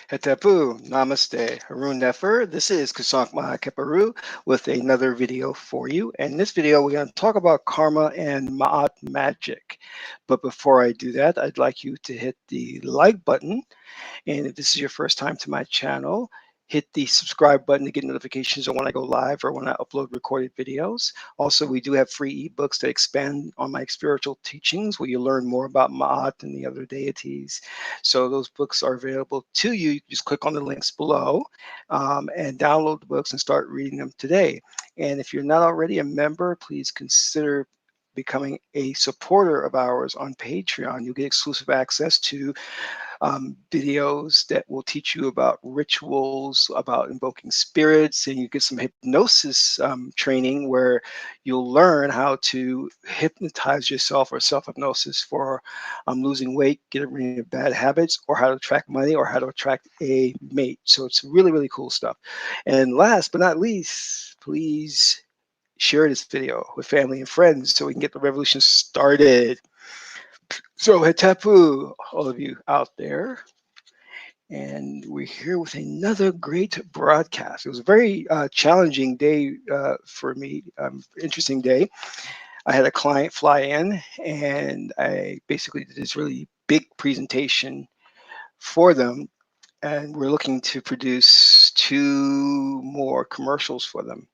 Hetepu, Namaste, Harun Nefer. This is Kusank Mahakeparu with another video for you. And in this video, we're going to talk about karma and Maat magic. But before I do that, I'd like you to hit the like button. And if this is your first time to my channel, hit the subscribe button to get notifications on when I go live or when I upload recorded videos. Also, we do have free ebooks that expand on my spiritual teachings where you learn more about Maat and the other deities. So those books are available to you. You just click on the links below and download the books and start reading them today. And if you're not already a member, please consider becoming a supporter of ours on Patreon. You'll get exclusive access to videos that will teach you about rituals, about invoking spirits, and you get some hypnosis training where you'll learn how to hypnotize yourself or self-hypnosis for losing weight, getting rid of bad habits, or how to attract money, or how to attract a mate. So it's really, really cool stuff. And last but not least, please share this video with family and friends so we can get the revolution started. So Hetepu, all of you out there, and we're here with another great broadcast. It was a very challenging day for me, interesting day. I had a client fly in, and I basically did this really big presentation for them, and we're looking to produce 2 more commercials for them.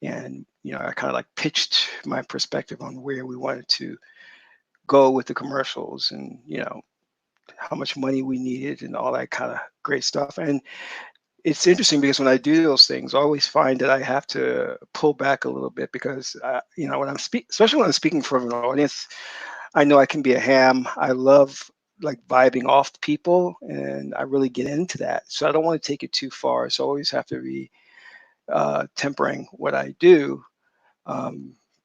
And I kind of like pitched my perspective on where we wanted to go with the commercials, and how much money we needed and all that kind of great stuff. And it's interesting because when I do those things, I always find that I have to pull back a little bit because, when I'm especially when I'm speaking for an audience, I know I can be a ham. I love like vibing off people, and I really get into that. So I don't want to take it too far. So I always have to be tempering what I do,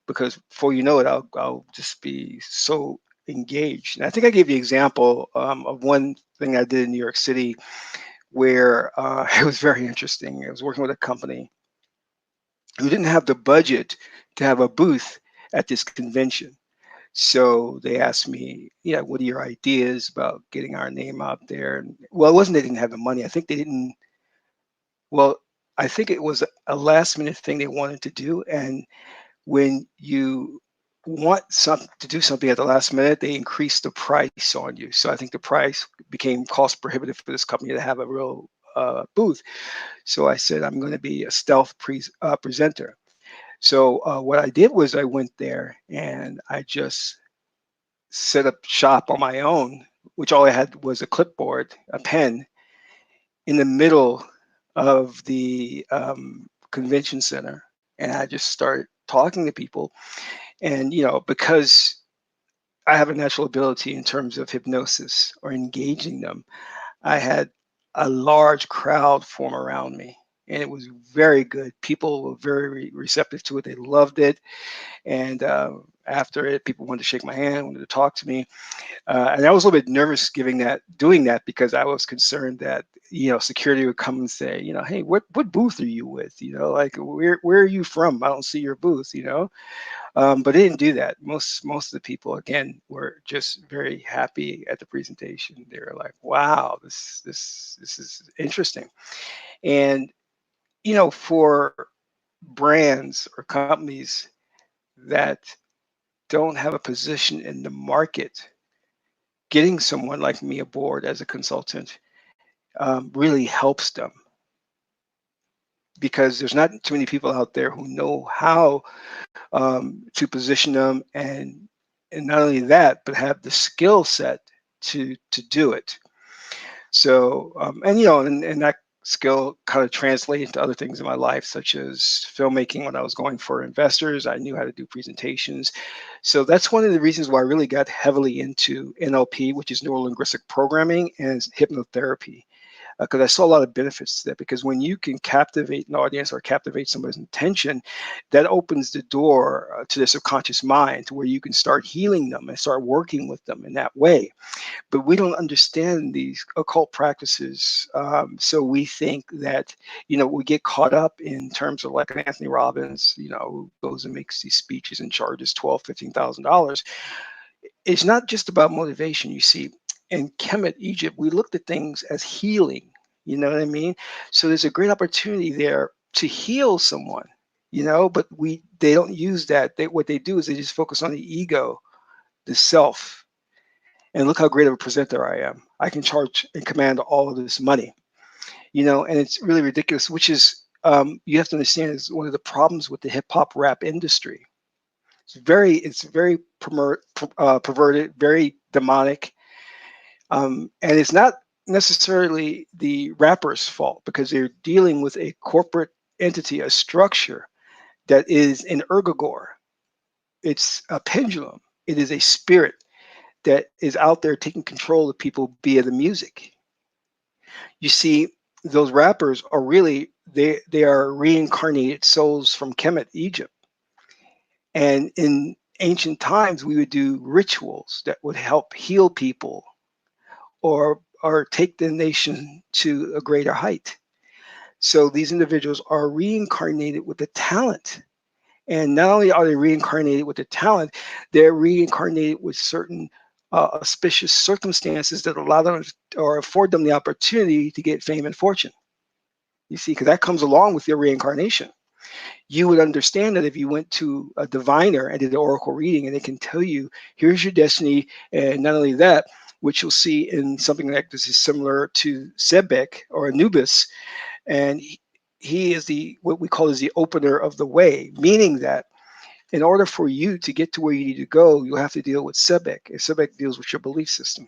because before you know it, I'll just be so engaged. And I think I gave you an example of one thing I did in New York City where it was very interesting. I was working with a company who didn't have the budget to have a booth at this convention. So they asked me, yeah, what are your ideas about getting our name out there? And, well, it wasn't they didn't have the money. I think they didn't. Well, I think it was a last minute thing they wanted to do. And when you want to do something at the last minute, they increase the price on you. So I think the price became cost prohibitive for this company to have a real booth. So I said, I'm going to be a stealth presenter. So what I did was I went there and I just set up shop on my own, which all I had was a clipboard, a pen in the middle of the convention center. And I just started talking to people. And, because I have a natural ability in terms of hypnosis or engaging them, I had a large crowd form around me. And it was very good. People were very receptive to it. They loved it. And after it, people wanted to shake my hand, wanted to talk to me. And I was a little bit nervous doing that because I was concerned that, security would come and say, hey, what booth are you with? Like where are you from? I don't see your booth, But they didn't do that. Most of the people, again, were just very happy at the presentation. They were like, wow, this is interesting. And, for brands or companies that don't have a position in the market, getting someone like me aboard as a consultant really helps them because there's not too many people out there who know how to position them, and not only that, but have the skill set to do it. So and that skill kind of translated to other things in my life, such as filmmaking. When I was going for investors, I knew how to do presentations. So that's one of the reasons why I really got heavily into NLP, which is neuro linguistic programming, and hypnotherapy. because I saw a lot of benefits to that. Because when you can captivate an audience or captivate somebody's attention, that opens the door to their subconscious mind, to where you can start healing them and start working with them in that way. But we don't understand these occult practices, so we think that, we get caught up in terms of like an Anthony Robbins, who goes and makes these speeches and charges $12,000, $15,000. It's not just about motivation. You see, in Kemet, Egypt, we looked at things as healing. You know what I mean? So there's a great opportunity there to heal someone. But they don't use that. What they do is they just focus on the ego, the self. And look how great of a presenter I am. I can charge and command all of this money. And it's really ridiculous, which is, you have to understand, is one of the problems with the hip hop rap industry. It's very perverted, very demonic, and it's not necessarily the rapper's fault, because they're dealing with a corporate entity, a structure that is an ergogore. It's a pendulum. It is a spirit that is out there taking control of people via the music. You see, those rappers are really, they are reincarnated souls from Kemet, Egypt. And in ancient times, we would do rituals that would help heal people, or take the nation to a greater height. So these individuals are reincarnated with the talent. And not only are they reincarnated with the talent, they're reincarnated with certain auspicious circumstances that allow them or afford them the opportunity to get fame and fortune. You see, because that comes along with your reincarnation. You would understand that if you went to a diviner and did an oracle reading, and they can tell you, here's your destiny. And not only that, which you'll see in something like this is similar to Sebek or Anubis. And he is what we call is the opener of the way, meaning that in order for you to get to where you need to go, you'll have to deal with Sebek. And Sebek deals with your belief system.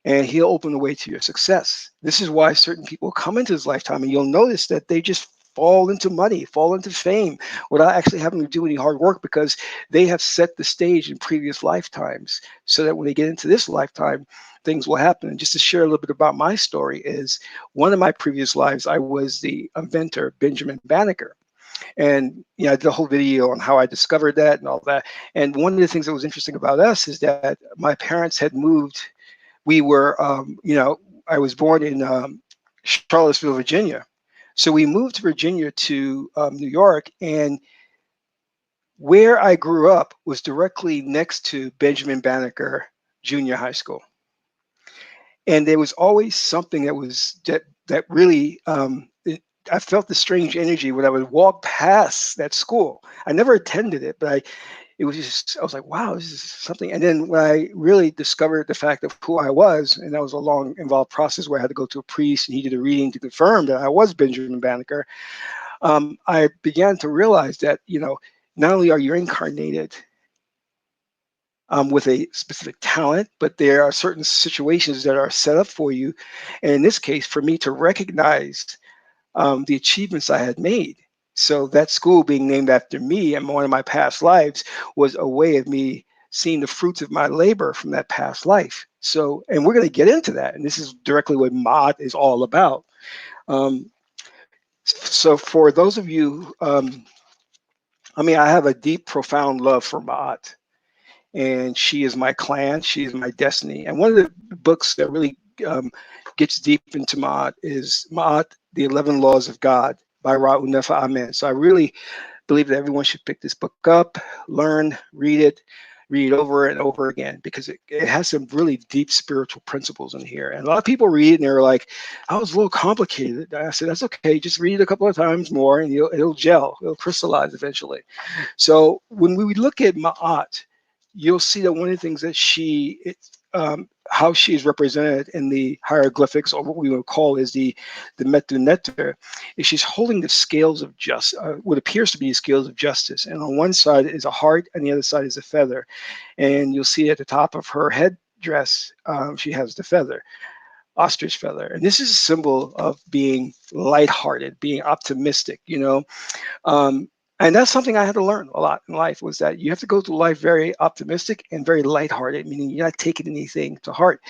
And he'll open the way to your success. This is why certain people come into this lifetime, and you'll notice that they just fall into money, fall into fame, without actually having to do any hard work, because they have set the stage in previous lifetimes, so that when they get into this lifetime, things will happen. And just to share a little bit about my story is, one of my previous lives, I was the inventor, Benjamin Banneker. And I did a whole video on how I discovered that and all that. And one of the things that was interesting about us is that my parents had moved. We were, I was born in Charlottesville, Virginia. So we moved to Virginia to New York, and where I grew up was directly next to Benjamin Banneker Junior High School. And there was always something that really, I felt the strange energy when I would walk past that school. I never attended it, but I was like, wow, this is something. And then when I really discovered the fact of who I was, and that was a long, involved process where I had to go to a priest, and he did a reading to confirm that I was Benjamin Banneker, I began to realize that, not only are you incarnated with a specific talent, but there are certain situations that are set up for you. And in this case, for me to recognize the achievements I had made. So that school being named after me and one of my past lives was a way of me seeing the fruits of my labor from that past life. So, and we're going to get into that. And this is directly what Maat is all about. So for those of you, I have a deep, profound love for Maat. And she is my clan. She is my destiny. And one of the books that really gets deep into Maat is Maat, The 11 Laws of God by Ra Unefa Amen. So I really believe that everyone should pick this book up, learn, read it over and over again, because it has some really deep spiritual principles in here. And a lot of people read it and they're like, "I was a little complicated." I said, "That's okay. Just read it a couple of times more and it'll gel. It'll crystallize eventually." So when we look at Ma'at, you'll see that one of the things that how she is represented in the hieroglyphics, or what we would call is the Metu Neter, is she's holding the scales of what appears to be the scales of justice. And on one side is a heart, and the other side is a feather. And you'll see at the top of her headdress, she has the feather, ostrich feather. And this is a symbol of being lighthearted, being optimistic, And that's something I had to learn a lot in life, was that you have to go through life very optimistic and very lighthearted, meaning you're not taking anything to heart.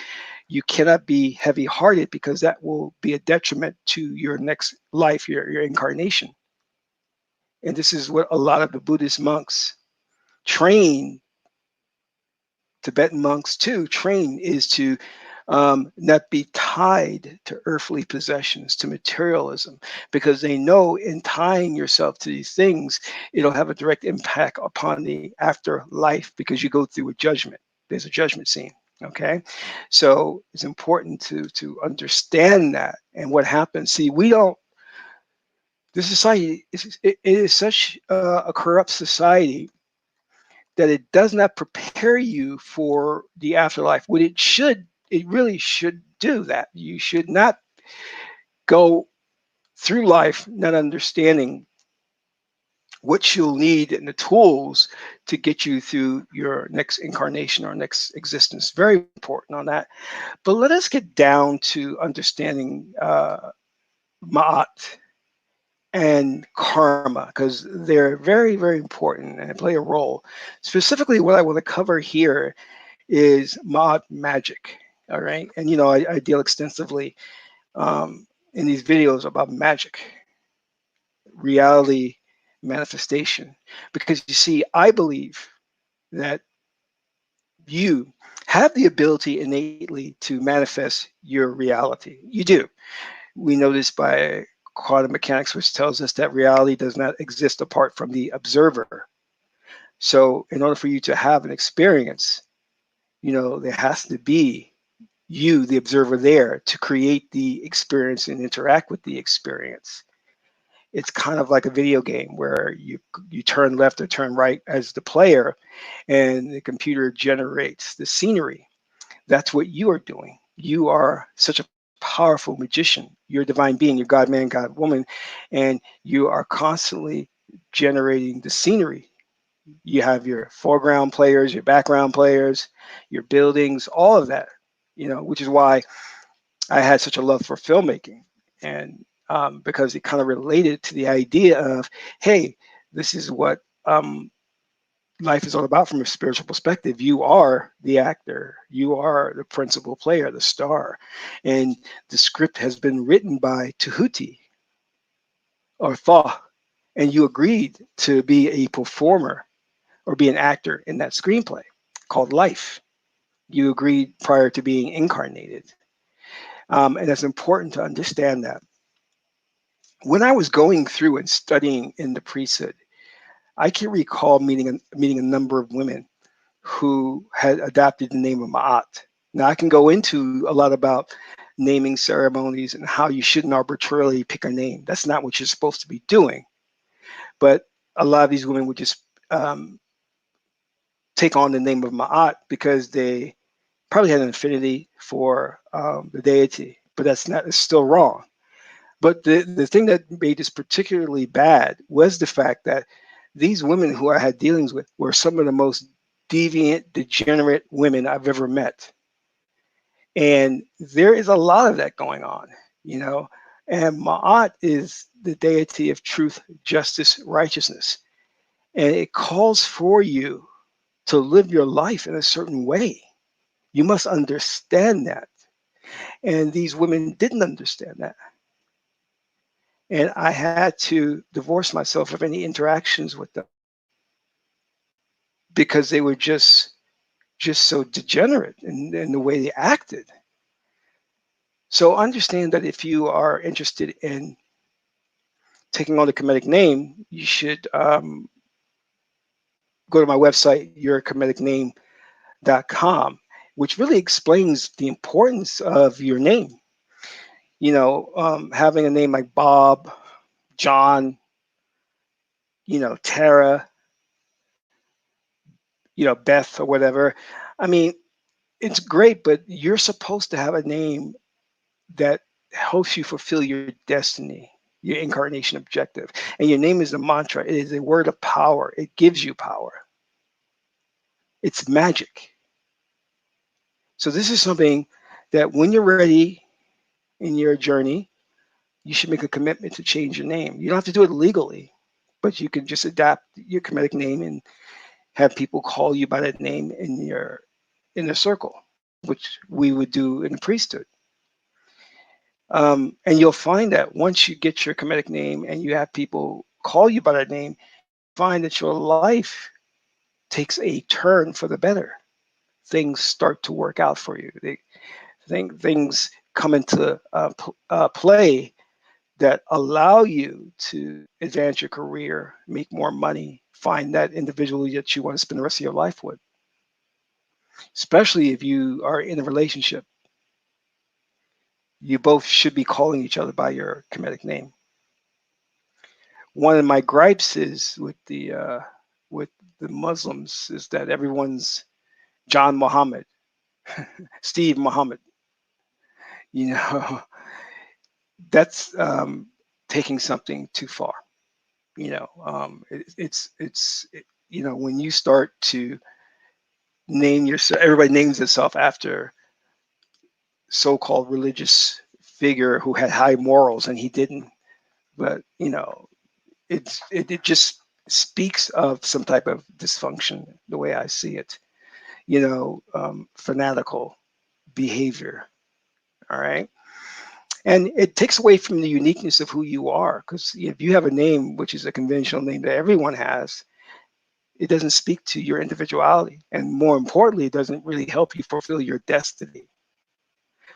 You cannot be heavy-hearted, because that will be a detriment to your next life, your incarnation. And this is what a lot of the Buddhist monks train, Tibetan monks too train, is to not be tied to earthly possessions, to materialism, because they know in tying yourself to these things, it'll have a direct impact upon the afterlife, because you go through a judgment. There's a judgment scene. Okay, so it's important to understand that. And what happens? See, we don't. This society it is such a corrupt society that it does not prepare you for the afterlife. What it should, it really should do that. You should not go through life not understanding what you'll need and the tools to get you through your next incarnation or next existence. Very important on that. But let us get down to understanding Maat and karma, because they're very, very important and play a role. Specifically, what I want to cover here is mod magic. All right. And, I deal extensively in these videos about magic, reality manifestation. Because you see, I believe that you have the ability innately to manifest your reality. You do. We know this by quantum mechanics, which tells us that reality does not exist apart from the observer. So, in order for you to have an experience, there has to be you, the observer, there to create the experience and interact with the experience. It's kind of like a video game where you turn left or turn right as the player, and the computer generates the scenery. That's what you are doing. You are such a powerful magician. You're a divine being. You're God man, God woman, and you are constantly generating the scenery. You have your foreground players, your background players, your buildings, all of that. Which is why I had such a love for filmmaking, and because it kind of related to the idea of, hey, this is what life is all about from a spiritual perspective. You are the actor, you are the principal player, the star, and the script has been written by Tahuti or Thaw, and you agreed to be a performer or be an actor in that screenplay called Life. You agreed prior to being incarnated. And it's important to understand that. When I was going through and studying in the priesthood, I can recall meeting a number of women who had adopted the name of Maat. Now, I can go into a lot about naming ceremonies and how you shouldn't arbitrarily pick a name. That's not what you're supposed to be doing. But a lot of these women would just take on the name of Maat because they probably had an affinity for the deity. But it's still wrong. But the thing that made this particularly bad was the fact that these women who I had dealings with were some of the most deviant, degenerate women I've ever met. And there is a lot of that going on, you know. And Ma'at is the deity of truth, justice, righteousness. And it calls for you to live your life in a certain way. You must understand that. And these women didn't understand that. And I had to divorce myself of any interactions with them because they were just so degenerate in the way they acted. So understand that if you are interested in taking on the Kemetic name, you should go to my website, yourkemeticname.com, which really explains the importance of your name. Having a name like Bob, John, Tara, Beth or whatever. I mean, it's great, but you're supposed to have a name that helps you fulfill your destiny, your incarnation objective. And your name is a mantra. It is a word of power. It gives you power. It's magic. So this is something that when you're ready in your journey, you should make a commitment to change your name. You don't have to do it legally. but you can just adapt your Kemetic name and have people call you by that name in the circle, which we would do in the priesthood. And you'll find that once you get your Kemetic name and you have people call you by that name, find that your life takes a turn for the better. Things start to work out for you. Things come into play that allow you to advance your career, make more money, find that individual that you want to spend the rest of your life with, especially if you are in a relationship. You both should be calling each other by your Kemetic name. One of my gripes is with the Muslims is that everyone's John Muhammad, Steve Muhammad. You know, that's taking something too far. When you start to name yourself, everybody names itself after so-called religious figure who had high morals, and he didn't. But it just speaks of some type of dysfunction, the way I see it. Fanatical behavior. All right. And it takes away from the uniqueness of who you are, because if you have a name which is a conventional name that everyone has, it doesn't speak to your individuality, and more importantly, it doesn't really help you fulfill your destiny.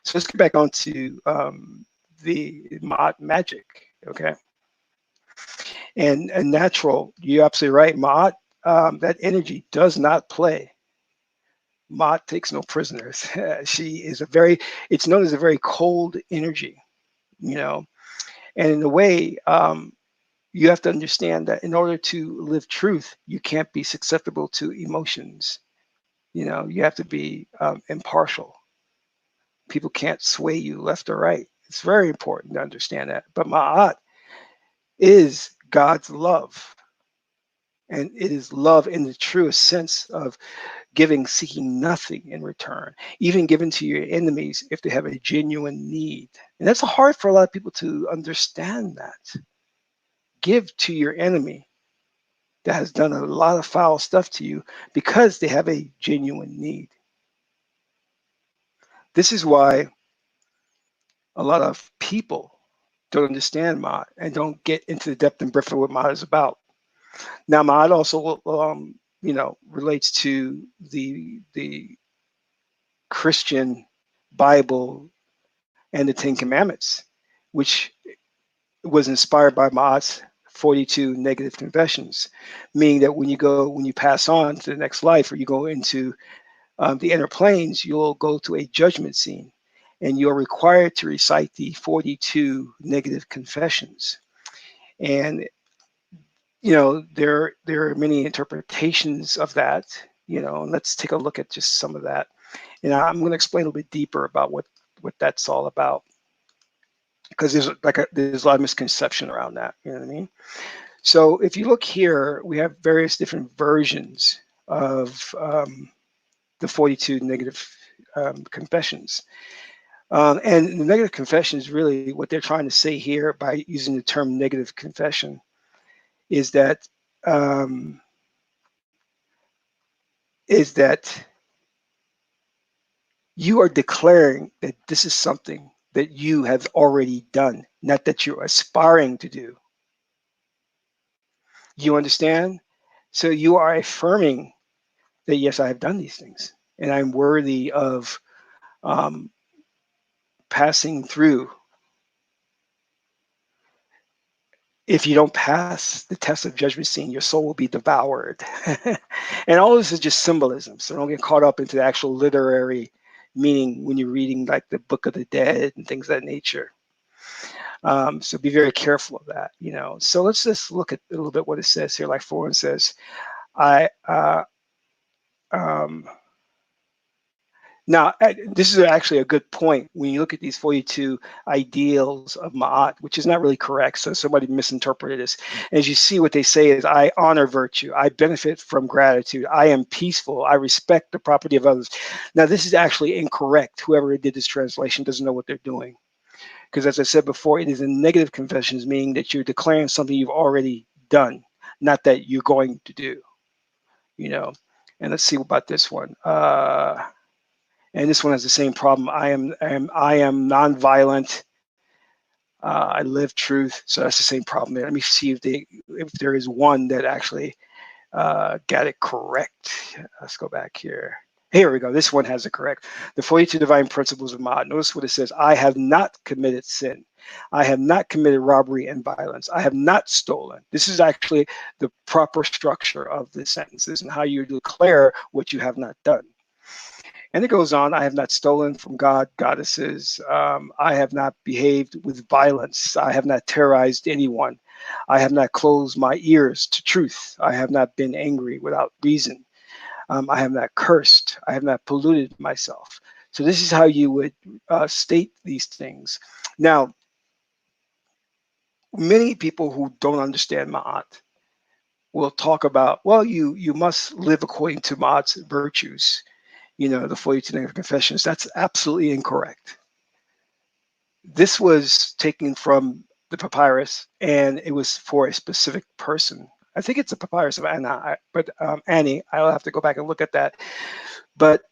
So let's get back onto the Maat magic, okay? And natural, you're absolutely right. Maat, that energy does not play. Maat takes no prisoners. She is it's known as a very cold energy, you know. And in a way, you have to understand that in order to live truth, you can't be susceptible to emotions. You have to be impartial. People can't sway you left or right. It's very important to understand that. But Ma'at is God's love. And it is love in the truest sense of giving, seeking nothing in return, even given to your enemies if they have a genuine need. And that's hard for a lot of people to understand that. Give to your enemy that has done a lot of foul stuff to you because they have a genuine need. This is why a lot of people don't understand Maat and don't get into the depth and breadth of what Maat is about. Now, Maat also, relates to the Christian Bible and the Ten Commandments, which was inspired by Maat's 42 negative confessions, meaning that when you pass on to the next life, or you go into the inner planes, you'll go to a judgment scene, and you're required to recite the 42 negative confessions. And there are many interpretations of that. And let's take a look at just some of that. And I'm going to explain a little bit deeper about what that's all about, because there's a lot of misconception around that. You know what I mean? So if you look here, we have various different versions of the 42 negative confessions. And the negative confession is really what they're trying to say here by using the term negative confession is that um, you are declaring that this is something that you have already done, not that you're aspiring to do. You understand? So you are affirming that, yes, I have done these things and I'm worthy of um, passing through. If you don't pass the test of judgment scene, your soul will be devoured. And all this is just symbolism. So don't get caught up into the actual literary meaning when you're reading like the Book of the Dead and things of that nature. So be very careful of that, So let's just look at a little bit what it says here. Like for one says, um, now, this is actually a good point when you look at these 42 ideals of Ma'at, which is not really correct. So somebody misinterpreted this. As you see, what they say is, I honor virtue. I benefit from gratitude. I am peaceful. I respect the property of others. Now, this is actually incorrect. Whoever did this translation doesn't know what they're doing. Because as I said before, it is a negative confessions, meaning that you're declaring something you've already done. not that you're going to do, you know. And let's see about this one. And this one has the same problem. I am nonviolent. I live truth. So that's the same problem there. Let me see if there is one that actually got it correct. Let's go back here. Here we go. This one has it correct. The 42 divine principles of Maat. Notice what it says. I have not committed sin. I have not committed robbery and violence. I have not stolen. This is actually the proper structure of the sentences and how you declare what you have not done. And it goes on, I have not stolen from God, goddesses. I have not behaved with violence. I have not terrorized anyone. I have not closed my ears to truth. I have not been angry without reason. I have not cursed. I have not polluted myself. So this is how you would state these things. Now, many people who don't understand Ma'at will talk about, well, you must live according to Ma'at's virtues, the 42 Negative Confessions. That's absolutely incorrect. This was taken from the papyrus, and it was for a specific person. I think it's a papyrus of Anna, but Annie, I'll have to go back and look at that. But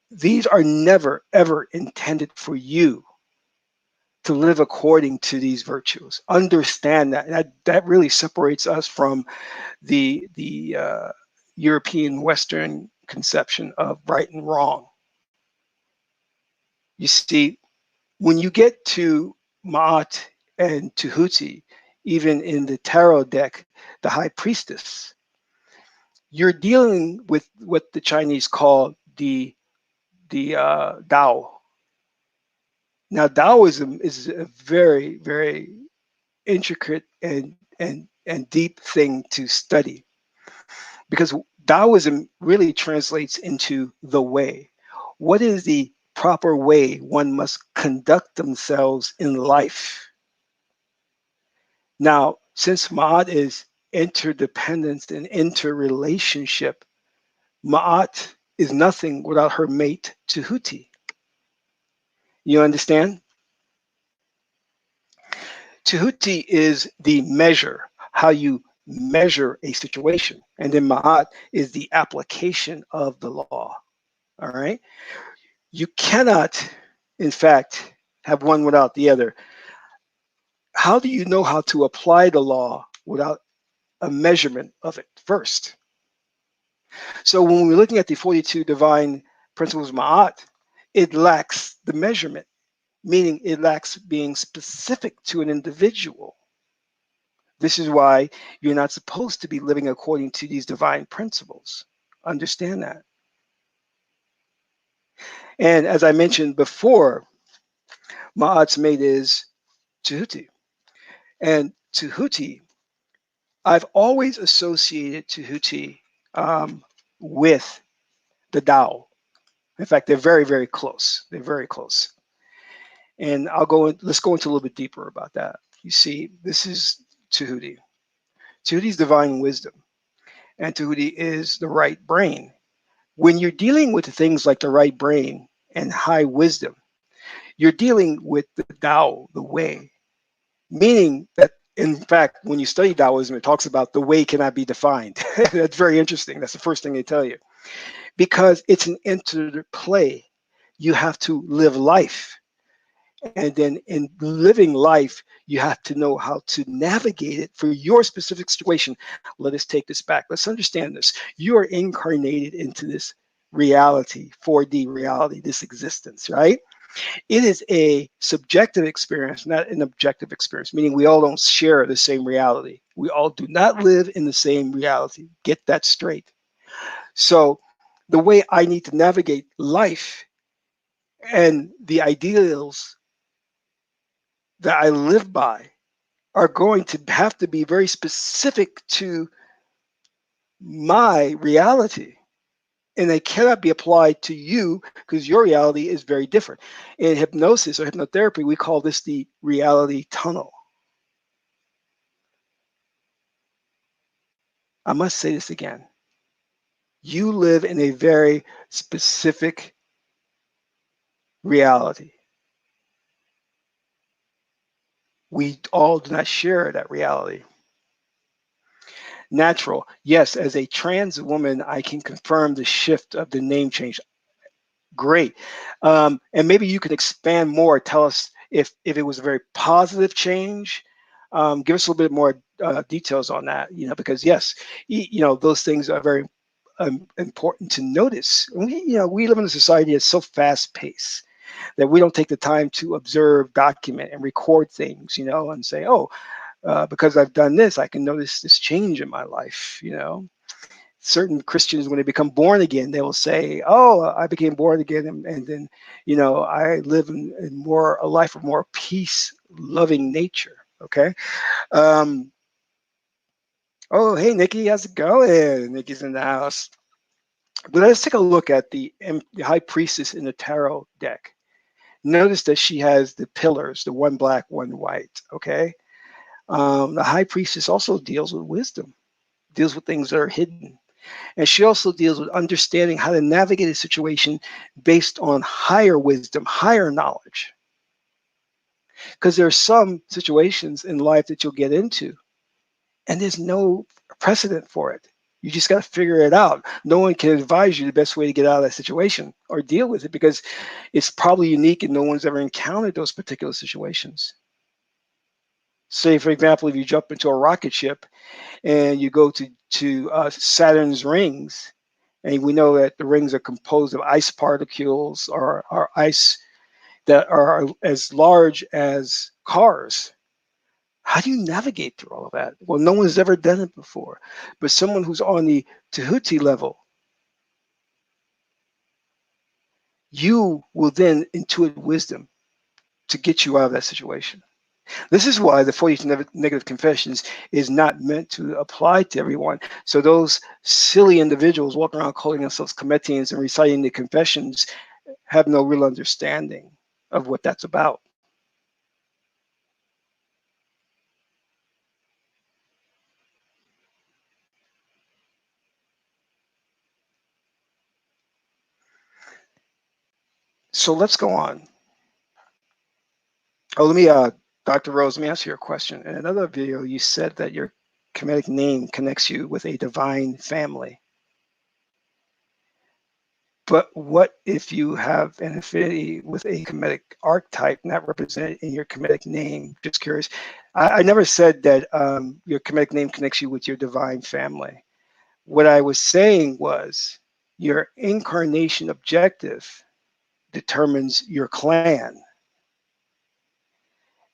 these are never, ever intended for you to live according to these virtues. Understand that. That really separates us from the European Western conception of right and wrong. You see, when you get to Maat and Tahuti, even in the tarot deck, the high priestess, you're dealing with what the Chinese call the Tao. Now, Taoism is a very, very intricate and deep thing to study, because Taoism really translates into the way. What is the proper way one must conduct themselves in life? Now, since Ma'at is interdependence and interrelationship, Ma'at is nothing without her mate, Tahuti. You understand? Tahuti is the measure, how you measure a situation. And then Ma'at is the application of the law. All right? You cannot, in fact, have one without the other. How do you know how to apply the law without a measurement of it first? So when we're looking at the 42 divine principles of Ma'at, it lacks the measurement, meaning it lacks being specific to an individual. This is why you're not supposed to be living according to these divine principles. Understand that. And as I mentioned before, Ma'at's mate is Tahuti. And Tahuti, I've always associated Tahuti with the Tao. In fact, they're very, very close. They're very close. And let's go into a little bit deeper about that. You see, this is Tahuti. Tahuti is divine wisdom, and Tahuti is the right brain. When you're dealing with things like the right brain and high wisdom, you're dealing with the Tao, the way, meaning that, in fact, when you study Taoism, it talks about the way cannot be defined. That's very interesting. That's the first thing they tell you, because it's an interplay. You have to live life. And then in living life, you have to know how to navigate it for your specific situation. Let us take this back. Let's understand this. You are incarnated into this reality, 4D reality, this existence, right? It is a subjective experience, not an objective experience, meaning we all don't share the same reality. We all do not live in the same reality. Get that straight. So the way I need to navigate life and the ideals that I live by are going to have to be very specific to my reality. And they cannot be applied to you because your reality is very different. In hypnosis or hypnotherapy, we call this the reality tunnel. I must say this again. You live in a very specific reality. We all do not share that reality. Natural. Yes, as a trans woman, I can confirm the shift of the name change. Great. And maybe you could expand more. Tell us if it was a very positive change. Give us a little bit more details on that. Because yes, those things are very important to notice. We live in a society that's so fast paced that we don't take the time to observe, document, and record things. And say, oh, because I've done this, I can notice this change in my life. Certain Christians, when they become born again, they will say, "Oh, I became born again, and then, I live in more a life of more peace, loving nature." Okay. Um, oh, hey, Nikki, how's it going? Nikki's in the house. But let's take a look at the High Priestess in the tarot deck. Notice that she has the pillars, the one black, one white. Okay. The High Priestess also deals with wisdom, deals with things that are hidden. And she also deals with understanding how to navigate a situation based on higher wisdom, higher knowledge. Because there are some situations in life that you'll get into, and there's no precedent for it. You just got to figure it out. No one can advise you the best way to get out of that situation or deal with it because it's probably unique and no one's ever encountered those particular situations. Say, for example, if you jump into a rocket ship and you go to Saturn's rings, and we know that the rings are composed of ice particles or ice that are as large as cars. How do you navigate through all of that? Well, no one's ever done it before. But someone who's on the Tahuti level, you will then intuit wisdom to get you out of that situation. This is why the 42 negative confessions is not meant to apply to everyone. So those silly individuals walking around calling themselves Cometians and reciting the confessions have no real understanding of what that's about. So let's go on. Oh, Dr. Rose, let me ask you a question. In another video, you said that your Kemetic name connects you with a divine family. But what if you have an affinity with a Kemetic archetype not represented in your Kemetic name? Just curious. I never said that your Kemetic name connects you with your divine family. What I was saying was your incarnation objective determines your clan.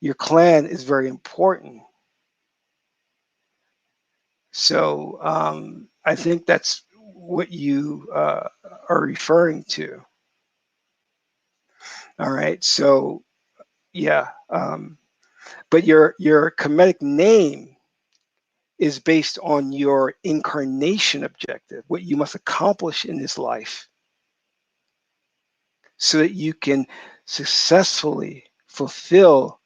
Your clan is very important. So I think that's what you are referring to. All right. So yeah, but your Kemetic name is based on your incarnation objective, what you must accomplish in this life, so that you can successfully fulfill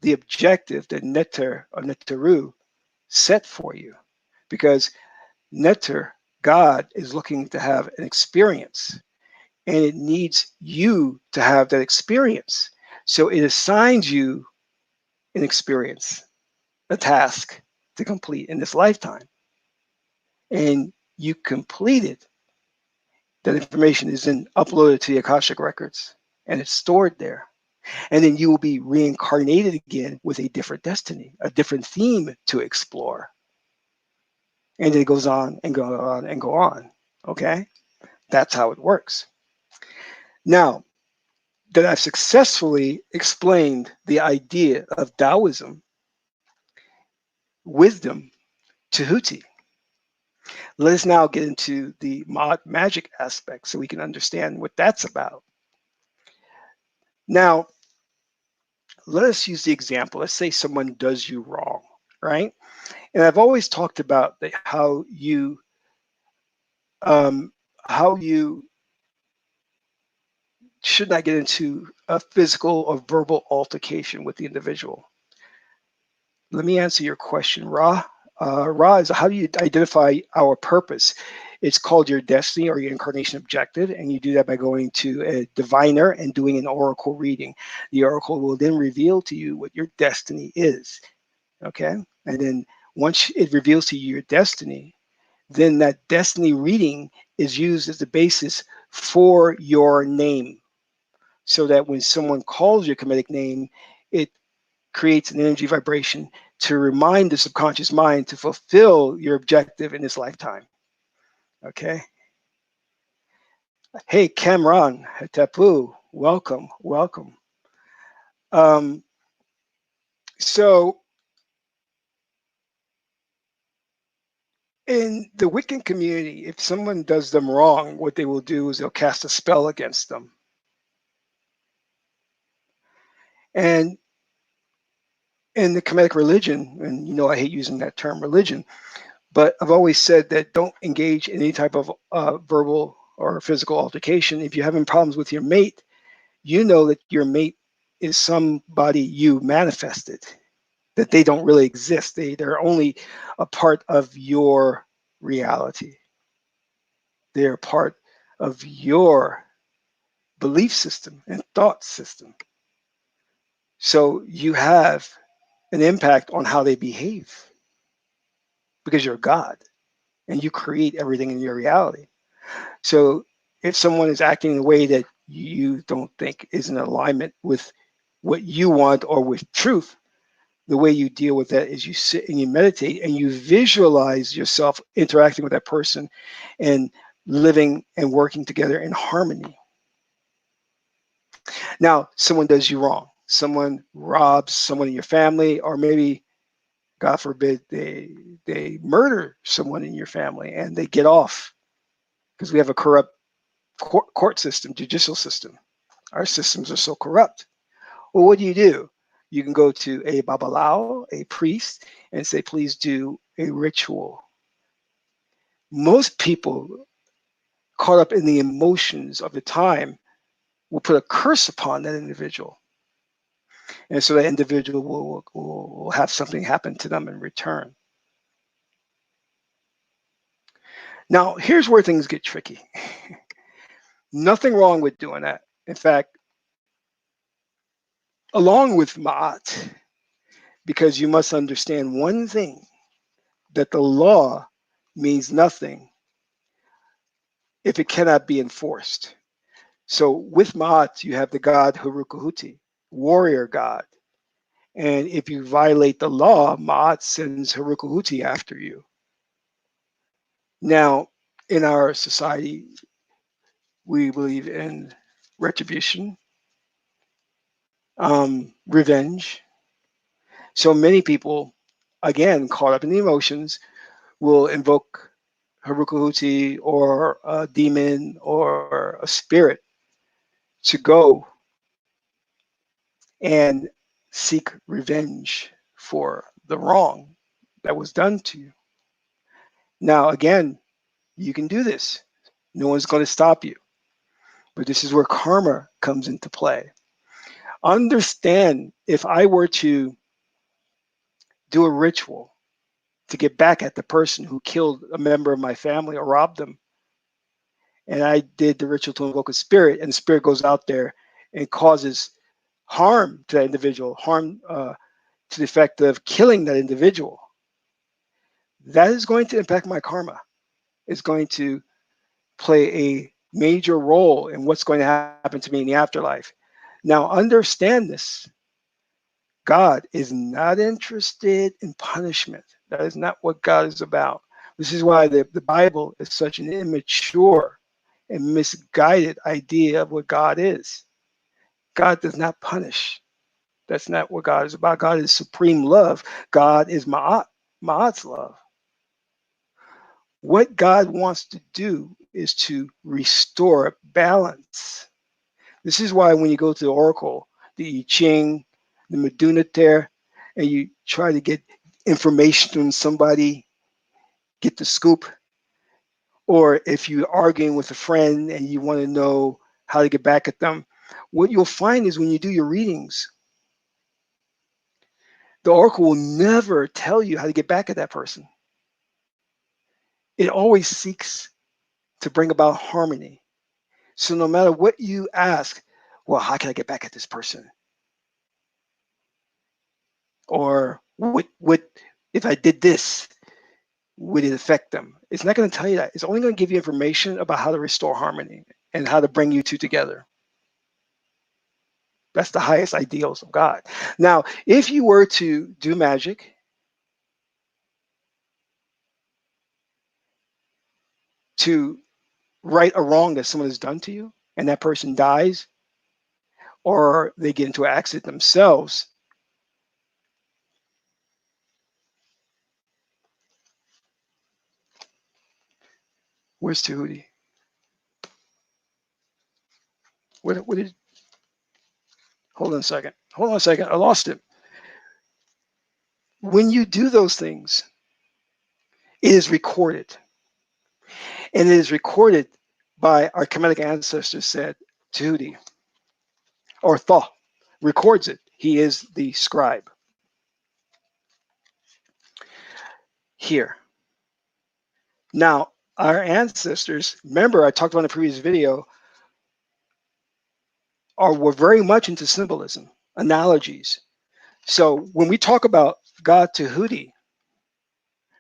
the objective that Neter or Neteru set for you. Because Neter, God, is looking to have an experience, and it needs you to have that experience. So it assigns you an experience, a task to complete in this lifetime. And you complete it. That information is then uploaded to the Akashic records and it's stored there. And then you will be reincarnated again with a different destiny, a different theme to explore. And then it goes on and go on and go on. Okay? That's how it works. Now, that I've successfully explained the idea of Taoism, wisdom, Tahuti. Let us now get into the Maat magic aspect so we can understand what that's about. Now, let us use the example. Let's say someone does you wrong, right? And I've always talked about um, how you should not get into a physical or verbal altercation with the individual. Let me answer your question, Ra. Ra is, how do you identify our purpose? It's called your destiny or your incarnation objective, and you do that by going to a diviner and doing an oracle reading. The oracle will then reveal to you what your destiny is. Okay, and then Once it reveals to you your destiny, then that destiny reading is used as the basis for your name, so that when someone calls your Kemetic name, it creates an energy vibration to remind the subconscious mind to fulfill your objective in this lifetime. Okay. Hey, Cameron, Tapu, welcome, welcome. Um, so in the Wiccan community, if someone does them wrong, what they will do is they'll cast a spell against them. And in the Kemetic religion, and you know I hate using that term religion, but I've always said that don't engage in any type of verbal or physical altercation. If you're having problems with your mate, you know that your mate is somebody you manifested, that they don't really exist. They're only a part of your reality. They're a part of your belief system and thought system. So you have an impact on how they behave because you're God and you create everything in your reality. So if someone is acting in a way that you don't think is in alignment with what you want or with truth, the way you deal with that is you sit and you meditate and you visualize yourself interacting with that person and living and working together in harmony. Now, someone does you wrong. Someone robs someone in your family, or maybe, God forbid, they murder someone in your family and they get off because we have a corrupt court system, judicial system. Our systems are so corrupt. Well, what do? You can go to a babalao, a priest, and say, please do a ritual. Most people caught up in the emotions of the time will put a curse upon that individual. And so that individual will have something happen to them in return. Now, here's where things get tricky. Nothing wrong with doing that. In fact, along with Maat, because you must understand one thing, that the law means nothing if it cannot be enforced. So with Maat, you have the god Harukahuti, warrior god. And if you violate the law, Maat sends Harukahuti after you. Now, in our society, we believe in retribution, revenge. So many people, again, caught up in the emotions, will invoke Harukahuti or a demon or a spirit to go and seek revenge for the wrong that was done to you. Now, again, you can do this. No one's going to stop you. But this is where karma comes into play. Understand, if I were to do a ritual to get back at the person who killed a member of my family or robbed them, and I did the ritual to invoke a spirit, and the spirit goes out there and causes harm to that individual, harm to the effect of killing that individual, that is going to impact my karma. It's going to play a major role in what's going to happen to me in the afterlife. Now, understand this. God is not interested in punishment. That is not what God is about. This is why the Bible is such an immature and misguided idea of what God is. God does not punish. That's not what God is about. God is supreme love. God is Ma'at's love. What God wants to do is to restore balance. This is why when you go to the Oracle, the I Ching, the Meduniter, and you try to get information from somebody, get the scoop, or if you're arguing with a friend and you want to know how to get back at them, what you'll find is when you do your readings, the Oracle will never tell you how to get back at that person. It always seeks to bring about harmony. So no matter what you ask, well, how can I get back at this person? Or what If I did this, would it affect them? It's not going to tell you that. It's only going to give you information about how to restore harmony and how to bring you two together. That's the highest ideals of God. Now, if you were to do magic to right a wrong that someone has done to you and that person dies or they get into an accident themselves, where's Tahuti? What did, hold on a second. Hold on a second. I lost it. When you do those things, it is recorded. And it is recorded by our Kemetic ancestors said, Tahuti, or Thoth, records it. He is the scribe. Here. Now, our ancestors, remember I talked about in the previous video, were very much into symbolism, analogies. So when we talk about God Tahuti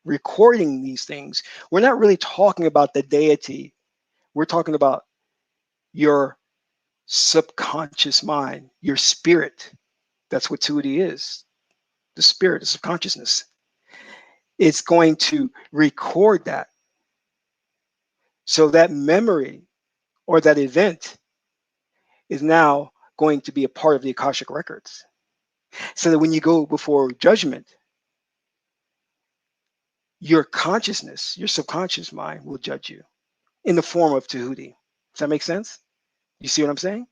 recording these things, we're not really talking about the deity. We're talking about your subconscious mind, your spirit. That's what Tahuti is. The spirit, the subconsciousness. It's going to record that. So that memory or that event is now going to be a part of the Akashic records. So that when you go before judgment, your consciousness, your subconscious mind will judge you in the form of Tahuti. Does that make sense? You see what I'm saying?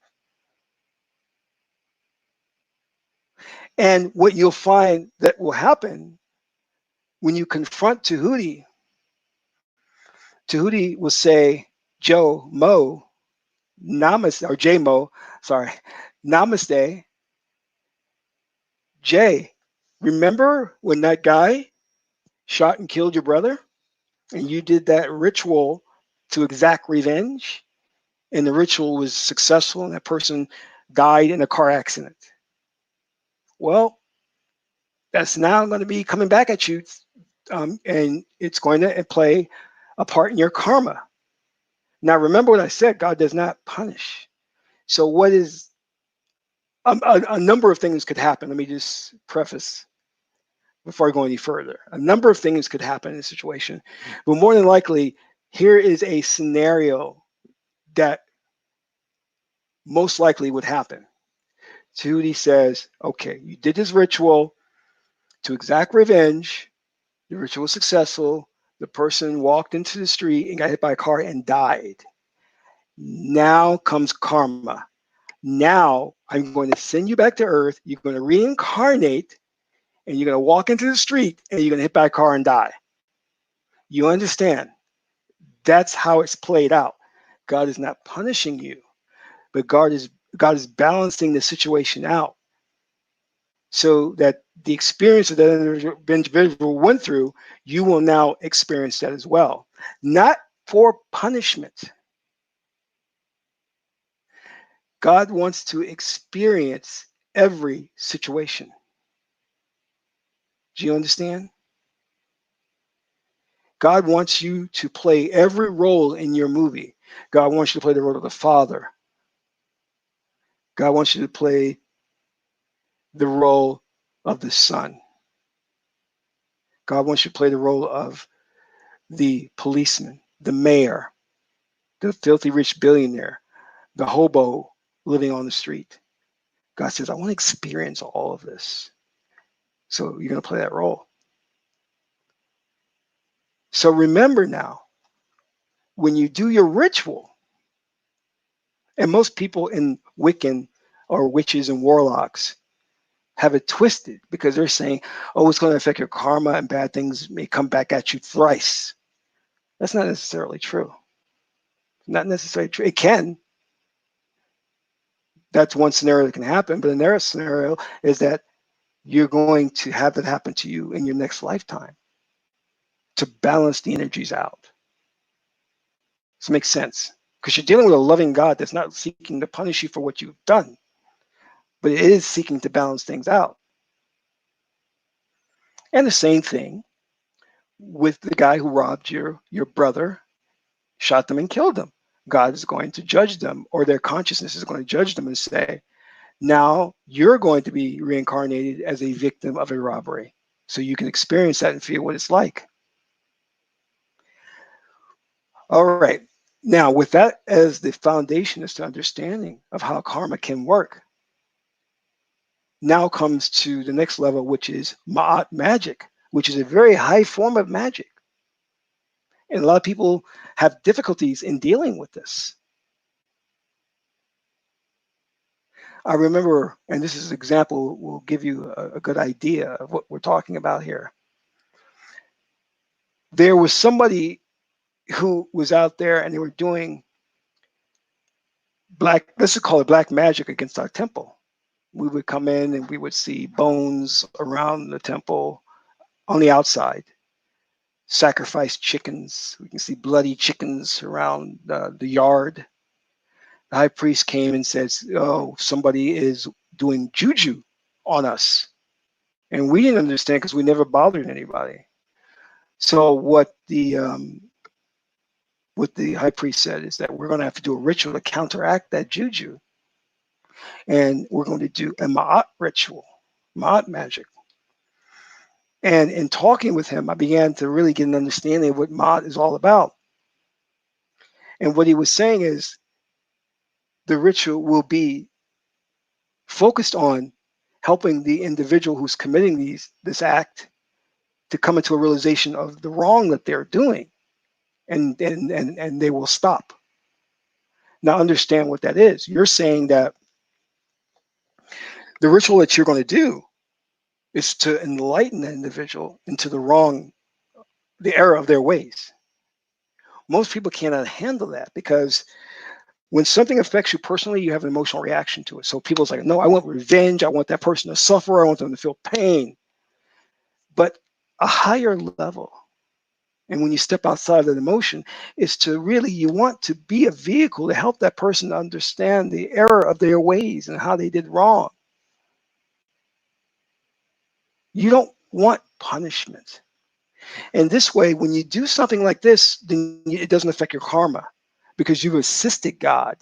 And what you'll find that will happen when you confront Tahuti, Tahuti will say, Joe Mo, Namaste, or J Mo, sorry, Namaste, Jay, remember when that guy shot and killed your brother and you did that ritual to exact revenge and the ritual was successful and that person died in a car accident? Well, that's now going to be coming back at you, and it's going to play a part in your karma. Now, remember what I said, God does not punish. So what is a number of things could happen. Let me just preface before I go any further. A number of things could happen in this situation, but more than likely, here is a scenario that most likely would happen. Tahuti says, okay, you did this ritual to exact revenge. The ritual was successful. The person walked into the street and got hit by a car and died. Now comes karma. Now I'm going to send you back to earth. You're going to reincarnate and you're going to walk into the street and you're going to hit by a car and die. You understand? That's how it's played out. God is not punishing you, but God is balancing the situation out so that the experience that the individual went through, you will now experience that as well. Not for punishment. God wants to experience every situation. Do you understand? God wants you to play every role in your movie. God wants you to play the role of the father. God wants you to play the role of the son. God wants you to play the role of the policeman, the mayor, the filthy rich billionaire, the hobo living on the street. God says, I want to experience all of this. So you're going to play that role. So remember now, when you do your ritual, and most people in Wiccan or witches and warlocks have it twisted because they're saying, oh, it's going to affect your karma and bad things may come back at you thrice. That's not necessarily true. Not necessarily true. It can. That's one scenario that can happen. But another scenario is that you're going to have that happen to you in your next lifetime to balance the energies out. This makes sense. Because you're dealing with a loving God that's not seeking to punish you for what you've done, but it is seeking to balance things out. And the same thing with the guy who robbed your brother, shot them and killed them. God is going to judge them, or their consciousness is going to judge them and say, now you're going to be reincarnated as a victim of a robbery. So you can experience that and feel what it's like. All right. Now, with that as the foundation as to understanding of how karma can work, now comes to the next level, which is Ma'at magic, which is a very high form of magic. And a lot of people have difficulties in dealing with this. I remember, and this is an example will give you a good idea of what we're talking about here. There was somebody who was out there and they were doing black, let's call it black magic against our temple. We would come in and we would see bones around the temple on the outside, sacrificed chickens. We can see bloody chickens around the yard. The high priest came and says, oh, somebody is doing juju on us. And we didn't understand because we never bothered anybody. So what the high priest said is that we're going to have to do a ritual to counteract that juju. And we're going to do a Ma'at ritual, Ma'at magic. And in talking with him, I began to really get an understanding of what Maat is all about. And what he was saying is the ritual will be focused on helping the individual who's committing this act to come into a realization of the wrong that they're doing, and they will stop. Now understand what that is. You're saying that the ritual that you're going to do is to enlighten the individual into the error of their ways. Most people cannot handle that because when something affects you personally, you have an emotional reaction to it. So people's like, no, I want revenge. I want that person to suffer. I want them to feel pain. But a higher level, and when you step outside of that emotion, is to really, you want to be a vehicle to help that person understand the error of their ways and how they did wrong. You don't want punishment. And this way, when you do something like this, then it doesn't affect your karma because you've assisted God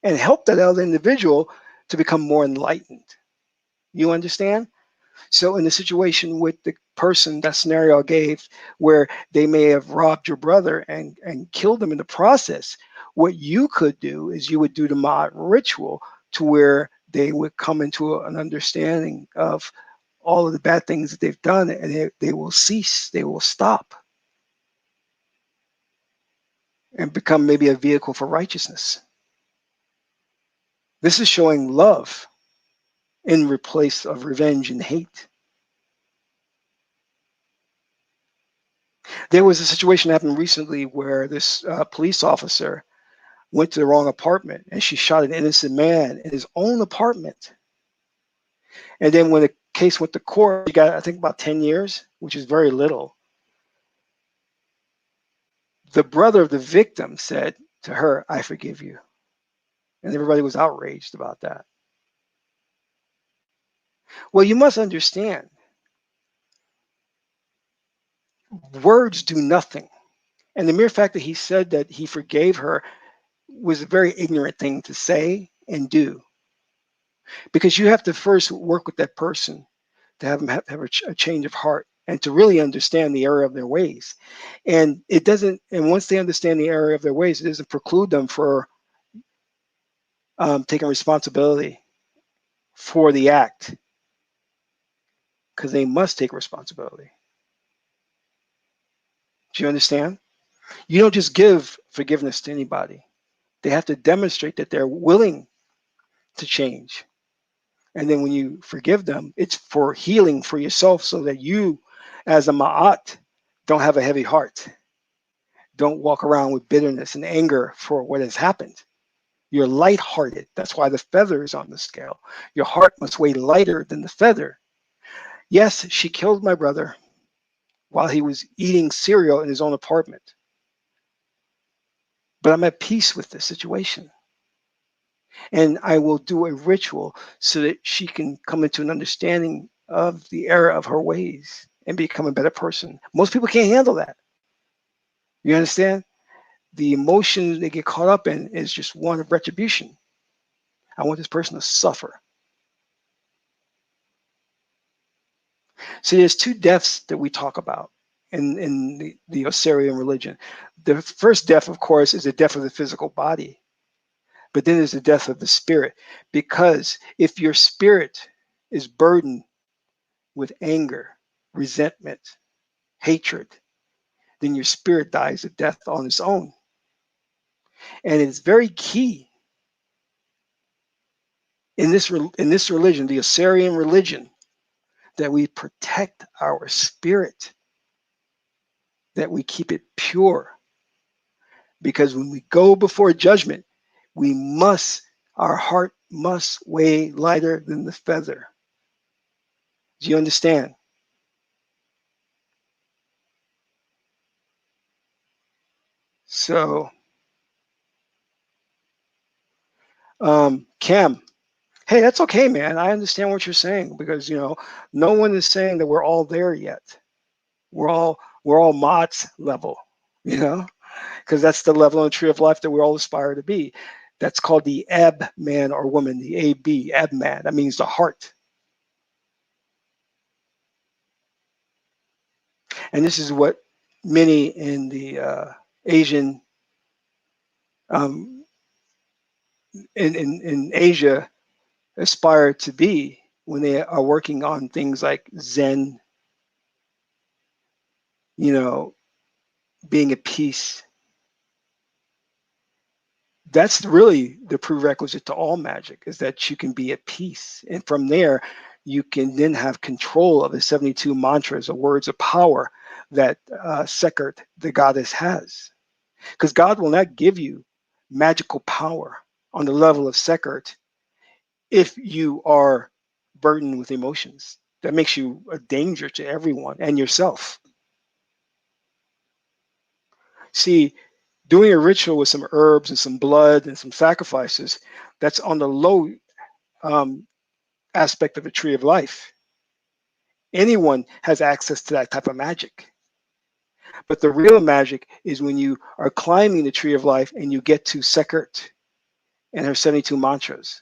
and helped that other individual to become more enlightened. You understand? So in the situation with the person, that scenario I gave, where they may have robbed your brother and killed him in the process, what you could do is you would do the Maat ritual to where they would come into an understanding of all of the bad things that they've done, and they will cease, they will stop, and become maybe a vehicle for righteousness. This is showing love in replace of revenge and hate. There was a situation that happened recently where this police officer went to the wrong apartment and she shot an innocent man in his own apartment. And then when the case went to court, he got, I think, about 10 years, which is very little. The brother of the victim said to her, I forgive you. And everybody was outraged about that. Well, you must understand, words do nothing. And the mere fact that he said that he forgave her was a very ignorant thing to say and do. Because you have to first work with that person to have them have a change of heart and to really understand the error of their ways. And it doesn't, and once they understand the error of their ways, it doesn't preclude them for taking responsibility for the act, because they must take responsibility. Do you understand? You don't just give forgiveness to anybody. They have to demonstrate that they're willing to change. And then when you forgive them, it's for healing for yourself so that you, as a Ma'at, don't have a heavy heart. Don't walk around with bitterness and anger for what has happened. You're lighthearted. That's why the feather is on the scale. Your heart must weigh lighter than the feather. Yes, she killed my brother while he was eating cereal in his own apartment. But I'm at peace with the situation. And I will do a ritual so that she can come into an understanding of the error of her ways and become a better person. Most people can't handle that. You understand? The emotion they get caught up in is just one of retribution. I want this person to suffer. See, there's two deaths that we talk about in the Osirian religion. The first death, of course, is the death of the physical body. But then there's the death of the spirit. Because if your spirit is burdened with anger, resentment, hatred, then your spirit dies a death on its own. And it's very key in this religion, the Osirian religion, that we protect our spirit, that we keep it pure. Because when we go before judgment, our heart must weigh lighter than the feather. Do you understand? So, Cam, hey, that's okay, man. I understand what you're saying because no one is saying that we're all there yet. We're all Maat's level, you know, because that's the level on the tree of life that we all aspire to be. That's called the Eb man or woman, the AB, Eb man. That means the heart. And this is what many in the Asian, um, in Asia aspire to be when they are working on things like Zen, you know, being at peace. That's really the prerequisite to all magic, is that you can be at peace. And from there, you can then have control of the 72 mantras or words of power that Sekert, the goddess, has. Because God will not give you magical power on the level of Sekert if you are burdened with emotions. That makes you a danger to everyone and yourself. See, doing a ritual with some herbs and some blood and some sacrifices, that's on the low um, aspect of the tree of life. Anyone has access to that type of magic. But the real magic is when you are climbing the tree of life and you get to Sekert and her 72 mantras.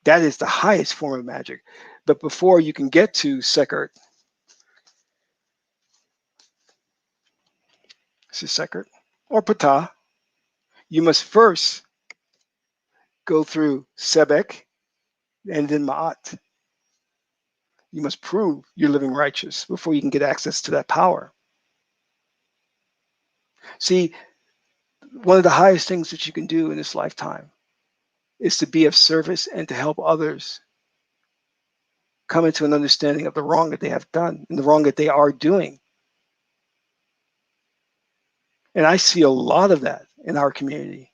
That is the highest form of magic. But before you can get to Sekert, this is Sekert, or Ptah, you must first go through Sebek and then Maat. You must prove you're living righteous before you can get access to that power. See, one of the highest things that you can do in this lifetime is to be of service and to help others come into an understanding of the wrong that they have done and the wrong that they are doing. And I see a lot of that in our community,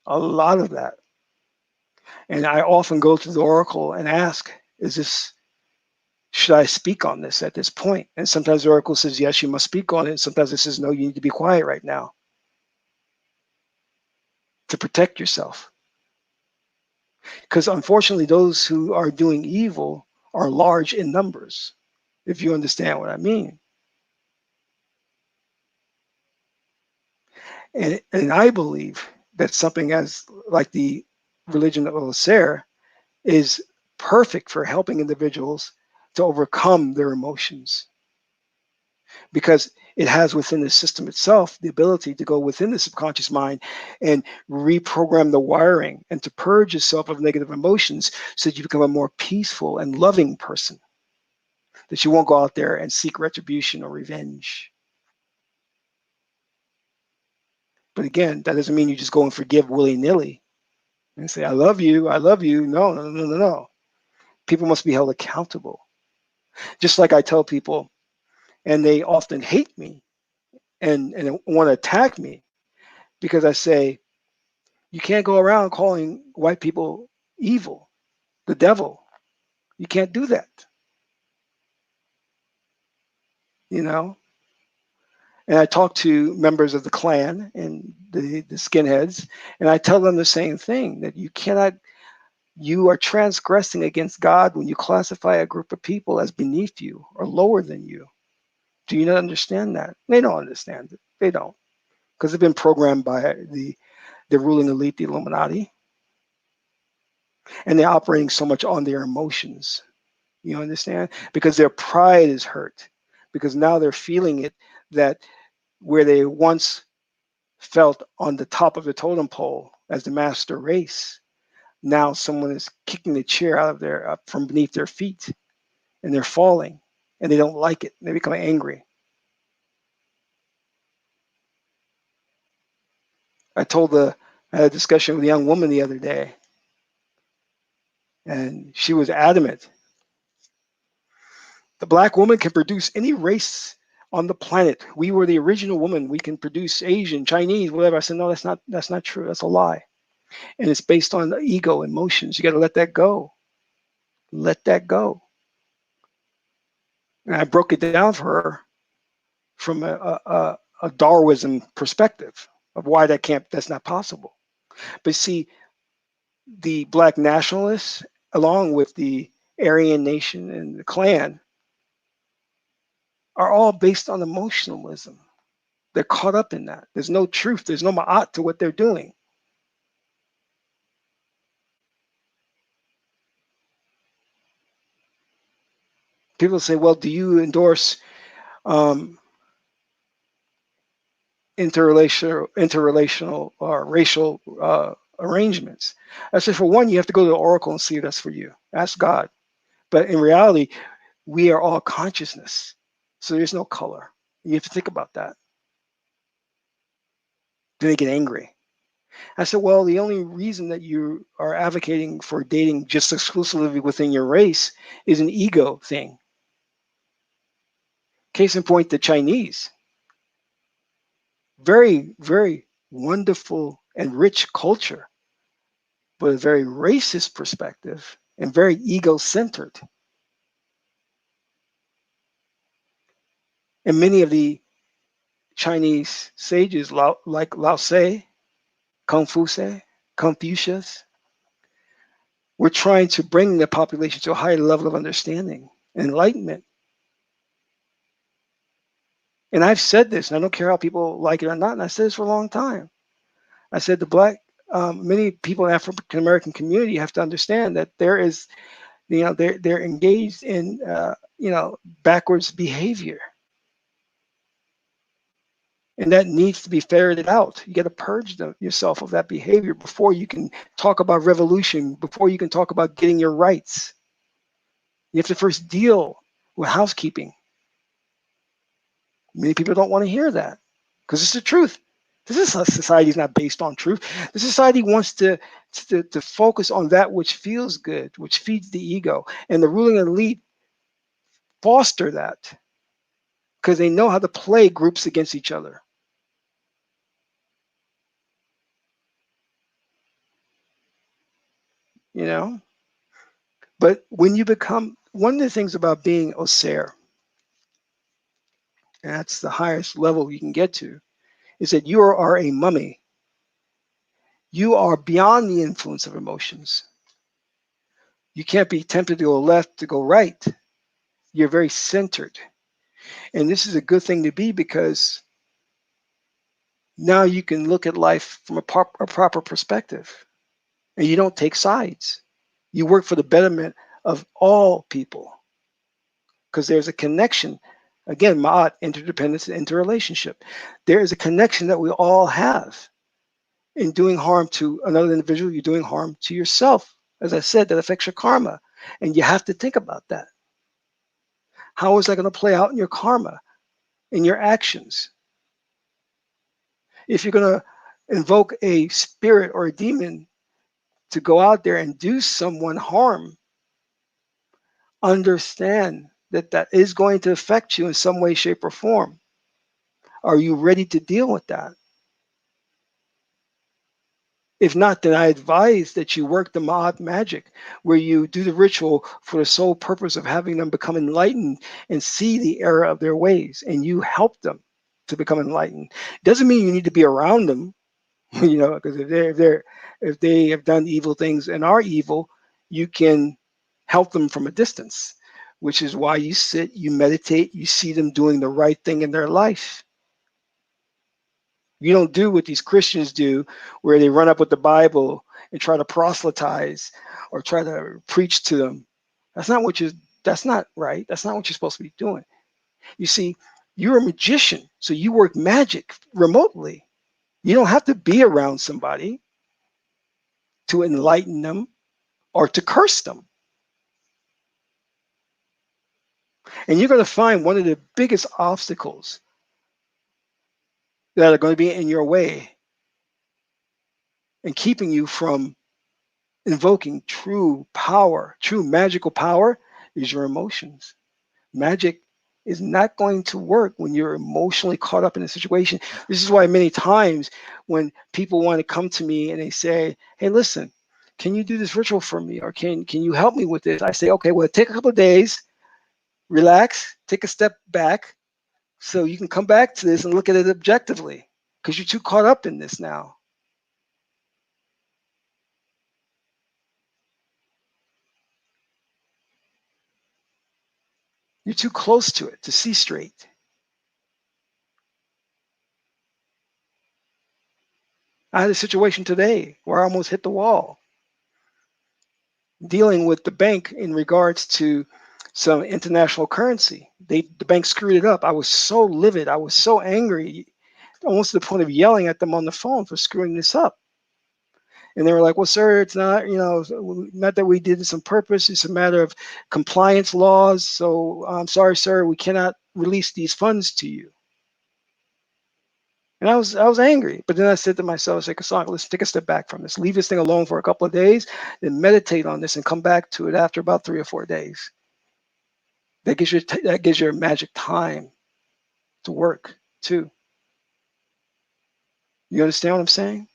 a lot of that. And I often go to the Oracle and ask, should I speak on this at this point? And sometimes the Oracle says, yes, you must speak on it. And sometimes it says, no, you need to be quiet right now to protect yourself. Because unfortunately, those who are doing evil are large in numbers, if you understand what I mean. And I believe that something as like the religion of Oser is perfect for helping individuals to overcome their emotions, because it has within the system itself the ability to go within the subconscious mind and reprogram the wiring and to purge yourself of negative emotions so that you become a more peaceful and loving person, that you won't go out there and seek retribution or revenge. But again, that doesn't mean you just go and forgive willy-nilly and say, I love you, I love you. No, no, no, no, no. People must be held accountable. Just like I tell people, and they often hate me and want to attack me because I say, you can't go around calling white people evil, the devil. You can't do that, you know? And I talk to members of the Klan and the skinheads, and I tell them the same thing, that you cannot You are transgressing against God when you classify a group of people as beneath you or lower than you. Do you not understand that? They don't understand it. They don't, because they've been programmed by the ruling elite, the Illuminati, and they're operating so much on their emotions. You understand? Because their pride is hurt. Because now they're feeling it, that where they once felt on the top of the totem pole as the master race, now someone is kicking the chair out of their up from beneath their feet, and they're falling, and they don't like it. They become angry. I had a discussion with a young woman the other day, and she was adamant. The black woman can produce any race on the planet. We were the original woman. We can produce Asian, Chinese, whatever. I said, no, that's not true. That's a lie. And it's based on the ego, emotions. You got to let that go. Let that go. And I broke it down for her from a Darwinism perspective of why that's not possible. But see, the black nationalists, along with the Aryan nation and the Klan, are all based on emotionalism. They're caught up in that. There's no truth. There's no ma'at to what they're doing. People say, well, do you endorse um, interrelational or racial arrangements? I said, for one, you have to go to the oracle and see if that's for you. Ask God. But in reality, we are all consciousness. So there's no color. You have to think about that. Then they get angry. I said, well, the only reason that you are advocating for dating just exclusively within your race is an ego thing. Case in point, the Chinese. Very, very wonderful and rich culture, but a very racist perspective and very ego-centered. And many of the Chinese sages, like Lao Tse, Confucius, were trying to bring the population to a higher level of understanding and enlightenment. And I've said this, and I don't care how people like it or not, and I said this for a long time. I said many people in the African American community have to understand that there is, they're engaged in, backwards behavior. And that needs to be ferreted out. You got to purge yourself of that behavior before you can talk about revolution, before you can talk about getting your rights. You have to first deal with housekeeping. Many people don't want to hear that because it's the truth. Society is not based on truth. The society wants to focus on that which feels good, which feeds the ego. And the ruling elite foster that because they know how to play groups against each other. You know? But when you become, one of the things about being Osir, and that's the highest level you can get to, is that you are a mummy. You are beyond the influence of emotions. You can't be tempted to go left, to go right. You're very centered. And this is a good thing to be because now you can look at life from a proper perspective and you don't take sides. You work for the betterment of all people because there's a connection. Again, Maat, interdependence and interrelationship. There is a connection that we all have. In doing harm to another individual, you're doing harm to yourself. As I said, that affects your karma. And you have to think about that. How is that going to play out in your karma, in your actions? If you're going to invoke a spirit or a demon to go out there and do someone harm, understand that that is going to affect you in some way, shape, or form. Are you ready to deal with that? If not, then I advise that you work the Maat magic, where you do the ritual for the sole purpose of having them become enlightened and see the error of their ways, and you help them to become enlightened. Doesn't mean you need to be around them, because if they have done evil things and are evil, you can help them from a distance, which is why you sit, you meditate, you see them doing the right thing in their life. You don't do what these Christians do, where they run up with the Bible and try to proselytize or try to preach to them. That's not what you. That's not right. That's not what you're supposed to be doing. You see, you're a magician, so you work magic remotely. You don't have to be around somebody to enlighten them or to curse them. And you're going to find one of the biggest obstacles that are going to be in your way and keeping you from invoking true power, true magical power, is your emotions. Magic is not going to work when you're emotionally caught up in a situation. This is why many times when people want to come to me and they say, "Hey, listen, can you do this ritual for me, or can you help me with this?" I say, "Okay, well, take a couple of days, relax, take a step back, so you can come back to this and look at it objectively, because you're too caught up in this now. You're too close to it to see straight." I had a situation today where I almost hit the wall dealing with the bank in regards to some international currency. The bank screwed it up. I was so livid. I was so angry, almost to the point of yelling at them on the phone for screwing this up. And they were like, "Well, sir, it's not, not that we did this on purpose. It's a matter of compliance laws. So I'm sorry, sir, we cannot release these funds to you." And I was angry. But then I said to myself, I said, "Kasana, let's take a step back from this. Leave this thing alone for a couple of days, then meditate on this and come back to it after about 3 or 4 days." That gives your magic time to work too. You understand what I'm saying?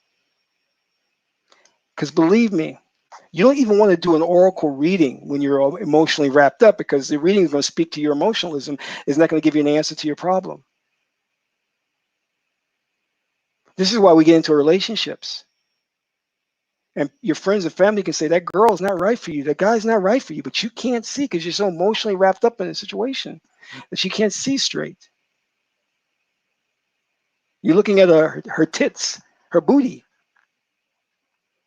Because believe me, you don't even want to do an oracle reading when you're all emotionally wrapped up, because the reading is going to speak to your emotionalism. It's not going to give you an answer to your problem. This is why we get into relationships. And your friends and family can say, "That girl is not right for you. That guy's not right for you," but you can't see because you're so emotionally wrapped up in a situation that you can't see straight. You're looking at her tits, her booty.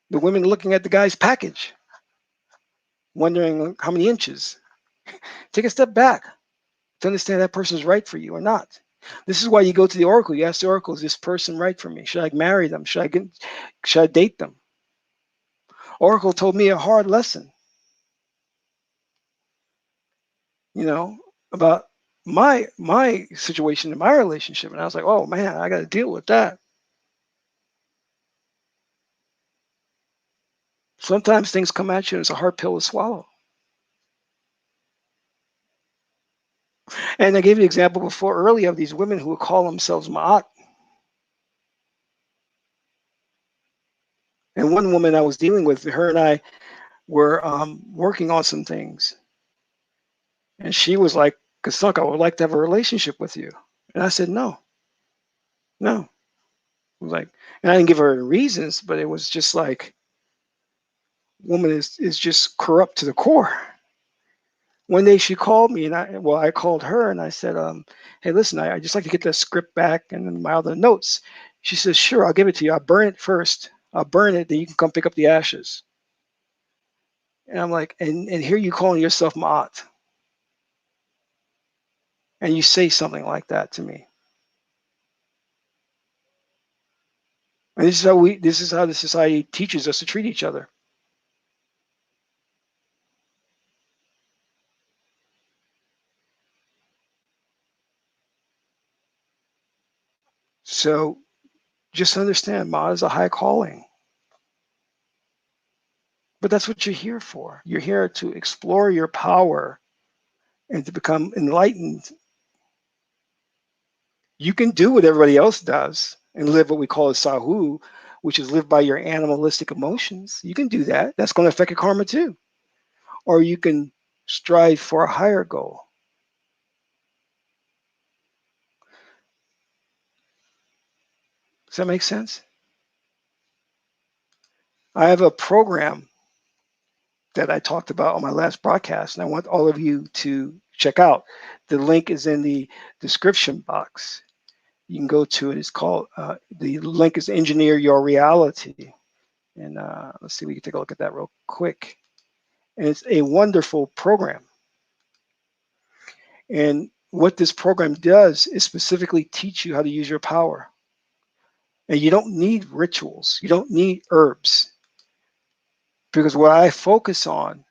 The women looking at the guy's package, wondering how many inches. Take a step back to understand that person's right for you or not. This is why you go to the oracle. You ask the oracle, "Is this person right for me? Should I marry them? Should I date them?" Oracle told me a hard lesson, you know, about my situation in my relationship. And I was like, "Oh man, I got to deal with that." Sometimes things come at you and it's a hard pill to swallow. And I gave you an example before earlier of these women who would call themselves Maat. And one woman I was dealing with, her and I were working on some things. And she was like, "Kasunk, I would like to have a relationship with you." And I said, "No, no." I was like, and I didn't give her reasons, but it was just like, woman is just corrupt to the core. One day she called me, and I called her and I said, "Hey, listen, I just like to get the script back and my other notes." She says, "Sure, I'll give it to you. I'll burn it first. I'll burn it, then you can come pick up the ashes." And I'm like, and here you calling yourself Maat, and you say something like that to me. And this is how the society teaches us to treat each other. So just understand, Maat is a high calling. But that's what you're here for. You're here to explore your power and to become enlightened. You can do what everybody else does and live what we call a sahu, which is live by your animalistic emotions. You can do that. That's going to affect your karma too. Or you can strive for a higher goal. Does that make sense? I have a program that I talked about on my last broadcast, and I want all of you to check out. The link is in the description box. You can go to it. It's called, the link is Engineer Your Reality. And let's see, we can take a look at that real quick. And it's a wonderful program. And what this program does is specifically teach you how to use your power. And you don't need rituals, you don't need herbs. Because what I focus on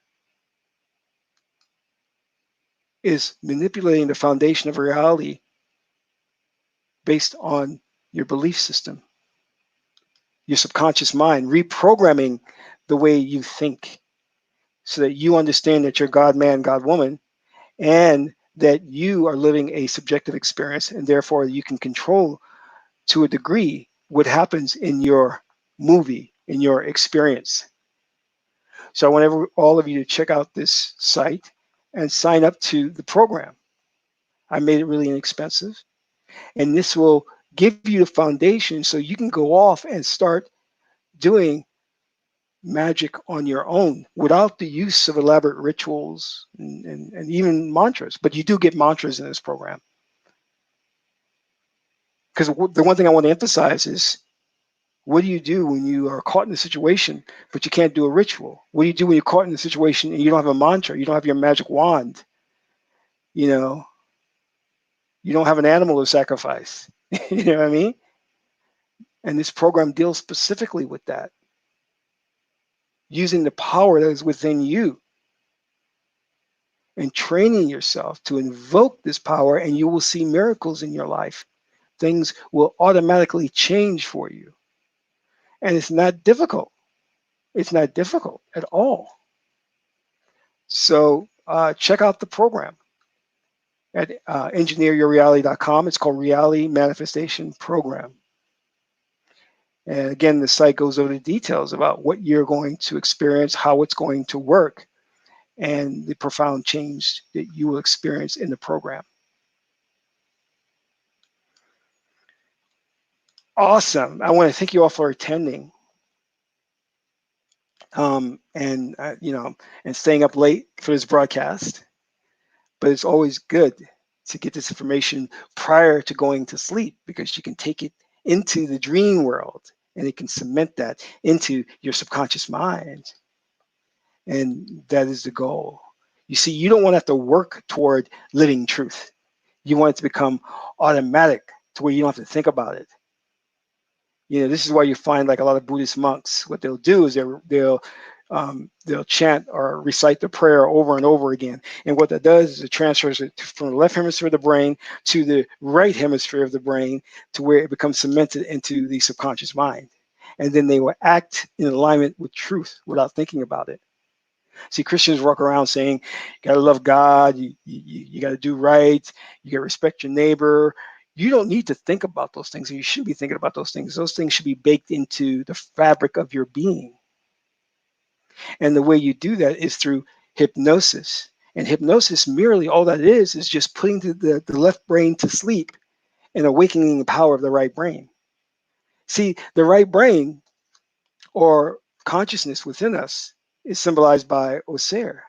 is manipulating the foundation of reality based on your belief system, your subconscious mind, reprogramming the way you think so that you understand that you're God man, God woman, and that you are living a subjective experience, and therefore you can control to a degree what happens in your movie, in your experience. So I want all of you to check out this site and sign up to the program. I made it really inexpensive, and this will give you the foundation so you can go off and start doing magic on your own without the use of elaborate rituals and even mantras. But you do get mantras in this program. Because the one thing I want to emphasize is, what do you do when you are caught in a situation, but you can't do a ritual? What do you do when you're caught in a situation and you don't have a mantra? You don't have your magic wand. You know, you don't have an animal to sacrifice. You know what I mean? And this program deals specifically with that, using the power that is within you and training yourself to invoke this power, and you will see miracles in your life. Things will automatically change for you. And it's not difficult. It's not difficult at all. So check out the program at engineeryourreality.com. It's called Reality Manifestation Program. And again, the site goes over the details about what you're going to experience, how it's going to work, and the profound change that you will experience in the program. Awesome. I want to thank you all for attending. And and staying up late for this broadcast. But it's always good to get this information prior to going to sleep, because you can take it into the dream world and it can cement that into your subconscious mind. And that is the goal. You see, you don't want to have to work toward living truth. You want it to become automatic to where you don't have to think about it. This is why you find, like, a lot of Buddhist monks, what they'll do is they'll chant or recite the prayer over and over again. And what that does is it transfers it from the left hemisphere of the brain to the right hemisphere of the brain, to where it becomes cemented into the subconscious mind. And then they will act in alignment with truth without thinking about it. See, Christians walk around saying, you got to love God, you got to do right, you got to respect your neighbor. You don't need to think about those things, and you shouldn't be thinking about those things. Those things should be baked into the fabric of your being. And the way you do that is through hypnosis. And hypnosis, merely all that is just putting the left brain to sleep and awakening the power of the right brain. See, the right brain, or consciousness within us, is symbolized by Osir,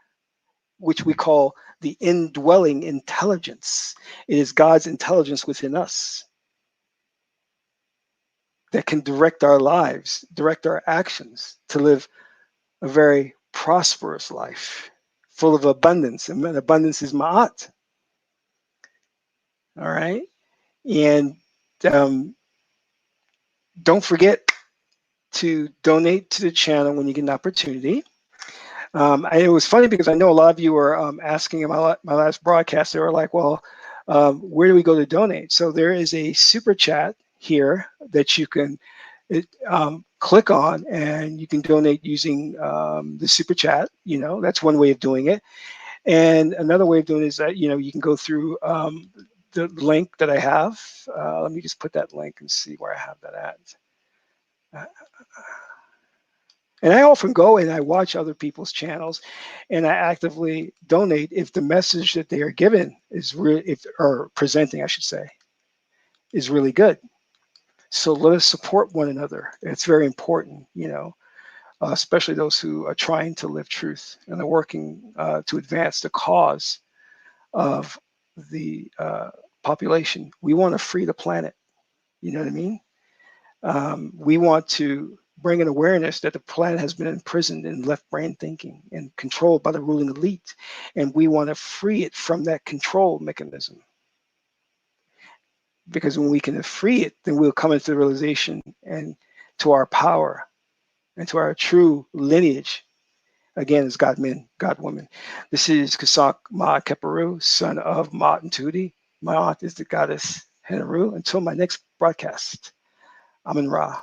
which we call the indwelling intelligence. It is God's intelligence within us that can direct our lives, direct our actions to live a very prosperous life, full of abundance. And abundance is Maat. All right. And don't forget to donate to the channel when you get an opportunity. It was funny because I know a lot of you were asking in my last broadcast. They were like, well, where do we go to donate? So there is a super chat here that you can click on, and you can donate using the super chat. That's one way of doing it. And another way of doing it is that, you can go through the link that I have. Let me just put that link and see where I have that at. And I often go and I watch other people's channels, and I actively donate if the message that they are given is or presenting, I should say, is really good. So let us support one another. It's very important, especially those who are trying to live truth and are working to advance the cause of the population. We want to free the planet. You know what I mean? We want to bring an awareness that the planet has been imprisoned in left brain thinking and controlled by the ruling elite. And we want to free it from that control mechanism. Because when we can free it, then we'll come into the realization and to our power and to our true lineage. Again, as God men, God women. This is Kasak Maat Keperu, son of Maat and Tudi. Maat is the goddess Henaru. Until my next broadcast, Amun Ra.